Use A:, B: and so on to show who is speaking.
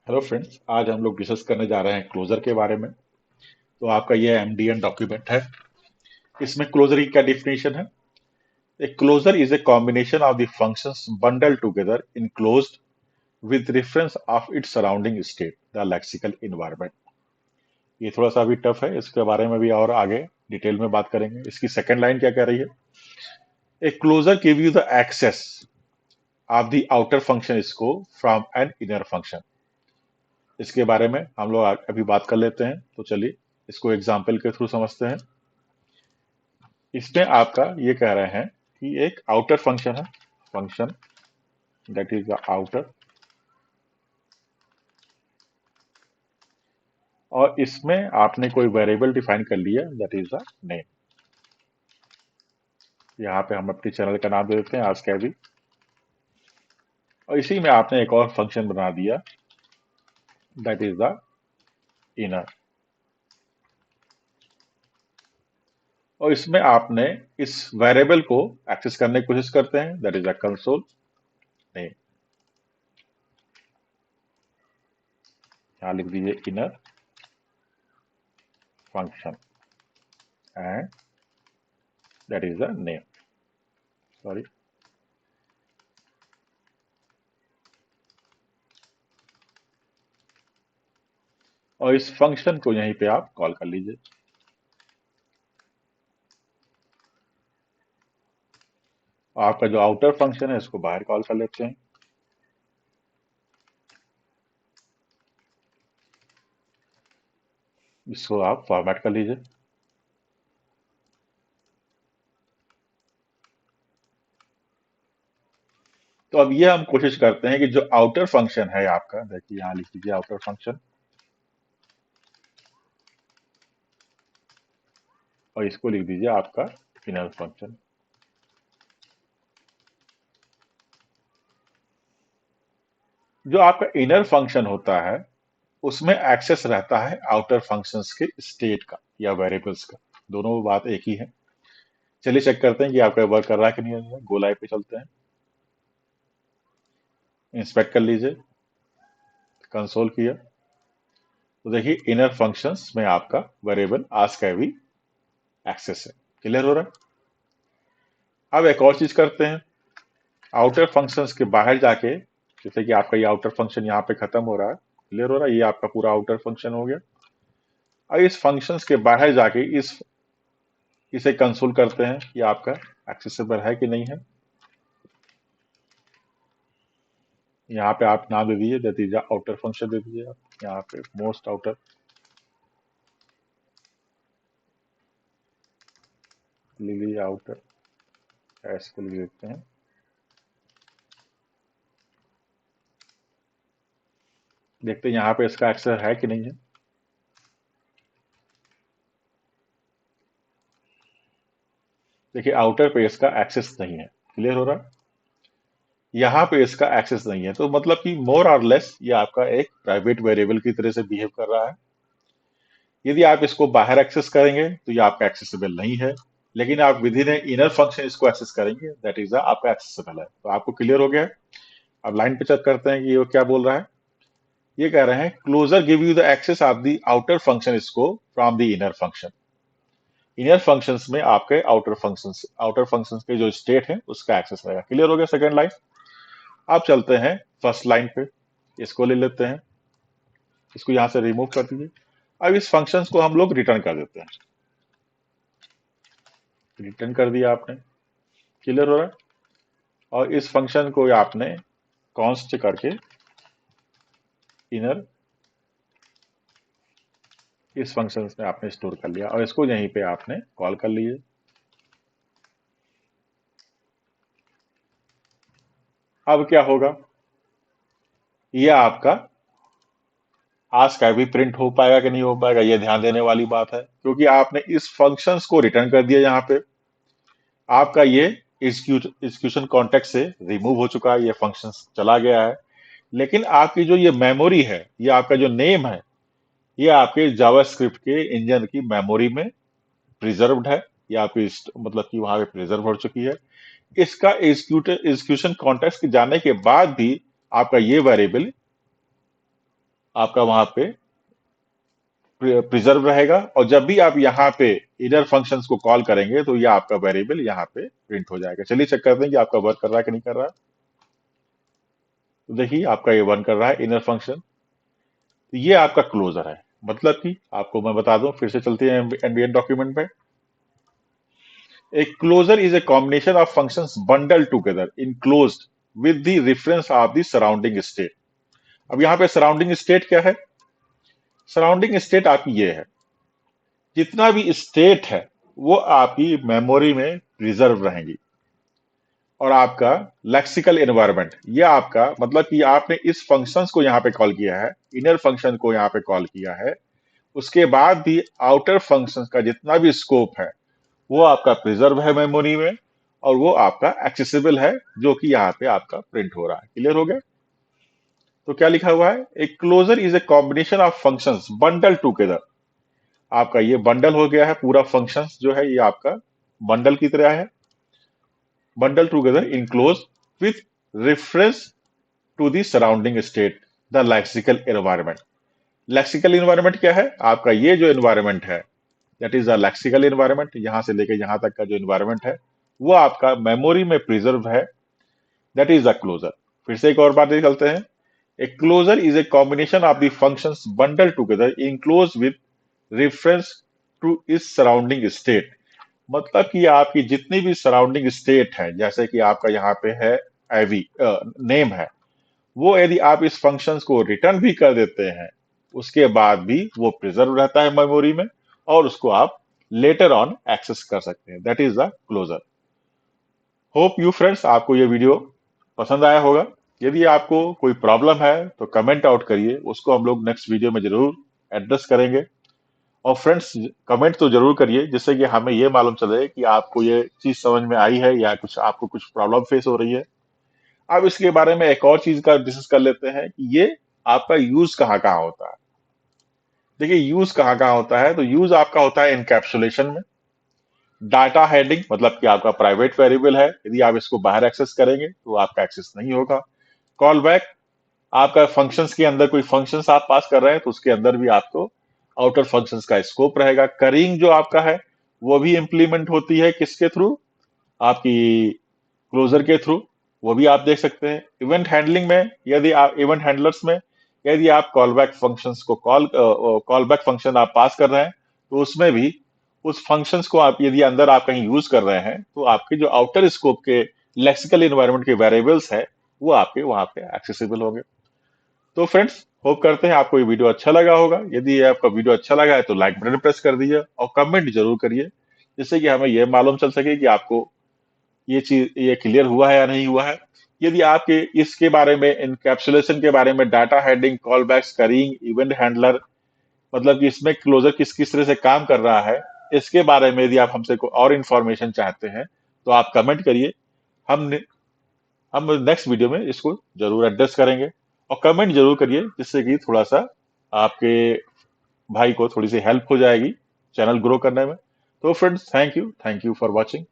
A: Hello friends, आज हम लोग डिस्कस करने जा रहे हैं क्लोजर के बारे में। तो आपका ये एमडीएन डॉक्यूमेंट है। इसमें क्लोजर की क्या डिफिनेशन है? A closure is a combination of the functions bundle together in closed with reference of its surrounding state the lexical environment. ये थोड़ा सा अभी टफ है, इसके बारे में भी और आगे डिटेल में बात करेंगे। इसकी सेकंड लाइन क्या कह रही है? A closure give you the access of the outer function scope from an inner function. इसके बारे में हम लोग अभी बात कर लेते हैं। तो चलिए इसको एग्जाम्पल के थ्रू समझते हैं। इसमें आपका ये कह रहे हैं कि एक आउटर फंक्शन है, function that is the outer, और इसमें आपने कोई वेरिएबल डिफाइन कर लिया दैट इज द नेम। यहाँ पे हम अपने चैनल का नाम दे देते हैं आज कैवी, और इसी में आपने एक और फंक्शन बना दिया दैट इज द इनर, और इसमें आपने इस वेरिएबल को एक्सेस करने की कोशिश करते हैं that is the console name. यहाँ लिख दीजिए inner function and that is the name, sorry. और इस फंक्शन को यहीं पे आप कॉल कर लीजिए। आपका जो आउटर फंक्शन है इसको बाहर कॉल कर लेते हैं। इसको आप फॉर्मेट कर लीजिए। तो अब ये हम कोशिश करते हैं कि जो आउटर फंक्शन है आपका, देखिए यहाँ लिख दीजिए आउटर फंक्शन, और इसको लिख दीजिए आपका इनर फंक्शन। जो आपका इनर फंक्शन होता है उसमें एक्सेस रहता है आउटर फंक्शंस के स्टेट का या वेरिएबल्स का, दोनों बात एक ही है। चलिए चेक करते हैं कि आपका वर्क कर रहा है कि नहीं। गो लाइव पे चलते हैं, इंस्पेक्ट कर लीजिए, कंसोल किया, तो देखिए इनर फंक्शंस में आपका वेरिएबल आस्क है भी एक्सेस है। क्लियर हो रहा है? अब एक और चीज करते हैं, आउटर फंक्शंस के बाहर जाके, जैसे कि आपका ये आउटर फंक्शन यहाँ पे खत्म हो रहा है, क्लियर हो रहा है, ये आपका पूरा आउटर फंक्शन हो गया। अब इस फंक्शंस के बाहर जाके इसे कंसोल करते हैं कि आपका एक्सेसिबल है कि नहीं है। यहाँ पे आप नाम दे दीजिए आउटर फंक्शन दे दीजिए आप यहाँ पे मोस्ट आउटर, ले लीजिए आउटर, ऐसे लिख देते हैं। देखते हैं यहाँ पे इसका एक्सेस है कि नहीं है। देखिए आउटर पे इसका एक्सेस नहीं है, क्लियर हो रहा है। यहाँ पे इसका एक्सेस नहीं है, तो मतलब कि मोर और लेस ये आपका एक प्राइवेट वेरिएबल की तरह से बिहेव कर रहा है। यदि आप इसको बाहर एक्सेस करेंगे तो ये आपका एक्सेसिबल नहीं है, लेकिन आप विद इन इनर फंक्शन इसको एक्सेस करेंगे दैट इज आपका एक्सेसिबल है। तो आपको क्लियर हो गया है। अब लाइन पे चेक करते हैं कि ये क्या बोल रहा है। ये कह रहे हैं closure give you the access of the outer function scope from the inner function. Inner functions में आपके आउटर फंक्शंस के जो स्टेट है उसका एक्सेस रहेगा। क्लियर हो गया सेकंड लाइन। अब चलते हैं फर्स्ट लाइन पे, इसको ले लेते हैं, इसको यहां से रिमूव कर दीजिए। अब इस फंक्शंस को हम लोग रिटर्न कर देते हैं। रिटर्न कर दिया आपने, क्लियर हो रहा है। और इस फंक्शन को आपने कॉन्स्ट करके इनर इस फंक्शन में आपने स्टोर कर लिया, और इसको यहीं पे आपने कॉल कर लिए। अब क्या होगा, ये आपका आज का भी प्रिंट हो पाएगा कि नहीं हो पाएगा, ये ध्यान देने वाली बात है, क्योंकि आपने इस फंक्शंस को रिटर्न कर दिया। यहाँ पे आपका ये एग्जीक्यूशन कॉन्टेक्स्ट से रिमूव हो चुका है, ये फंक्शन चला गया है। लेकिन आपकी जो ये मेमोरी है, ये आपका जो नेम है, ये आपके जावास्क्रिप्ट के इंजन की मेमोरी में प्रिजर्व्ड है। ये आपकी मतलब कि वहां पे प्रिजर्व हो चुकी है। इसका एग्जीक्यूशन कॉन्टेक्स्ट जाने के बाद भी आपका ये वेरिएबल आपका वहां पे प्रिजर्व रहेगा, और जब भी आप यहाँ पे इनर फंक्शंस को कॉल करेंगे तो ये आपका वेरिएबल यहाँ पे प्रिंट हो जाएगा। चलिए चेक करते हैं कि आपका वर्क कर रहा है कि नहीं कर रहा है। तो देखिए आपका ये वर्क कर रहा है इनर फंक्शन। तो ये आपका क्लोजर है। मतलब कि आपको मैं बता दूं, फिर से चलते हैं एनवीएन डॉक्यूमेंट पे। A closure is a combination of functions bundled together, enclosed with the reference of the surrounding state। अब यहाँ पे सराउंडिंग स्टेट क्या है? सराउंडिंग स्टेट आपकी ये है, जितना भी स्टेट है वो आपकी मेमोरी में रिजर्व रहेंगी। और आपका लेक्सिकल एनवायरनमेंट, ये आपका मतलब कि आपने इस फंक्शंस को यहाँ पे कॉल किया है, इनर फंक्शन को यहाँ पे कॉल किया है, उसके बाद भी आउटर फंक्शंस का जितना भी स्कोप है वो आपका प्रिजर्व है मेमोरी में, और वो आपका एक्सेसिबल है, जो कि यहाँ पे आपका प्रिंट हो रहा है। क्लियर हो गया? तो क्या लिखा हुआ है? A closure is a combination of functions bundle together. आपका ये बंडल हो गया है, पूरा फंक्शंस जो है ये आपका बंडल की तरह है। Bundle together enclose with reference to the surrounding state, the lexical environment. Lexical environment क्या है? आपका ये जो एनवायरनमेंट है, that is the lexical environment, यहां से लेके यहां तक का जो एनवायरनमेंट है वो आपका मेमोरी में प्रिजर्व है, दैट इज द क्लोजर। फिर से एक और बात निकलते हैं। A closure is a combination of the functions bundle together enclose with reference to is surrounding state. मतलब कि आपकी जितनी भी सराउंडिंग स्टेट है, जैसे कि आपका यहाँ पे है एवी नेम है, वो यदि आप इस फंक्शंस को रिटर्न भी कर देते हैं उसके बाद भी वो प्रिजर्व रहता है मेमोरी में, और उसको आप लेटर ऑन एक्सेस कर सकते हैं। That is the closure. Hope you friends आपको ये वीडियो पसंद आया होगा। यदि आपको कोई प्रॉब्लम है तो कमेंट आउट करिए, उसको हम लोग नेक्स्ट वीडियो में जरूर एड्रेस करेंगे। और फ्रेंड्स कमेंट तो जरूर करिए, जिससे कि हमें ये मालूम चले कि आपको ये चीज समझ में आई है या कुछ आपको कुछ प्रॉब्लम फेस हो रही है। अब इसके बारे में एक और चीज का डिस्कस कर लेते हैं कि ये आपका यूज कहाँ कहाँ होता है। देखिए यूज कहाँ कहाँ होता है, तो यूज आपका होता है इनकैप्सुलेशन में। डाटा हेडिंग, मतलब कि आपका प्राइवेट वेरिएबल है, यदि आप इसको बाहर एक्सेस करेंगे तो आपका एक्सेस नहीं होगा। कॉल बैक, आपका फंक्शंस के अंदर कोई फंक्शंस आप पास कर रहे हैं तो उसके अंदर भी आपको आउटर फंक्शंस का स्कोप रहेगा। करिंग जो आपका है वो भी इंप्लीमेंट होती है किसके थ्रू? आपकी क्लोजर के थ्रू, वो भी आप देख सकते हैं। इवेंट हैंडलिंग में, यदि आप इवेंट हैंडलर्स में यदि आप कॉल बैक फंक्शंस को कॉल बैक फंक्शन आप पास कर रहे हैं तो उसमें भी उस फंक्शंस को आप यदि अंदर आप कहीं यूज कर रहे हैं तो आपके जो आउटर स्कोप के लेक्सिकल एनवायरनमेंट के वेरिएबल्स है वो आपके वहां पे एक्सेसिबल होंगे। तो फ्रेंड्स होप करते हैं आपको ये वीडियो अच्छा लगा होगा। यदि ये आपका वीडियो अच्छा लगा है तो लाइक बटन प्रेस कर दीजिए और कमेंट जरूर करिए, जिससे कि हमें यह मालूम चल सके कि आपको ये चीज ये क्लियर हुआ है या नहीं हुआ है। यदि आपके इसके बारे में, इनकैप्सुलेशन के बारे में, data heading, call backs, करिंग, event handler, मतलब कि इसमें क्लोजर किस किस तरह से काम कर रहा है, इसके बारे में यदि आप हमसे कोई और इन्फॉर्मेशन चाहते हैं तो आप कमेंट करिए। हम हम नेक्स्ट वीडियो में इसको जरूर एड्रेस करेंगे। और कमेंट जरूर करिए, जिससे कि थोड़ा सा आपके भाई को थोड़ी सी हेल्प हो जाएगी चैनल ग्रो करने में। तो friends thank you for watching.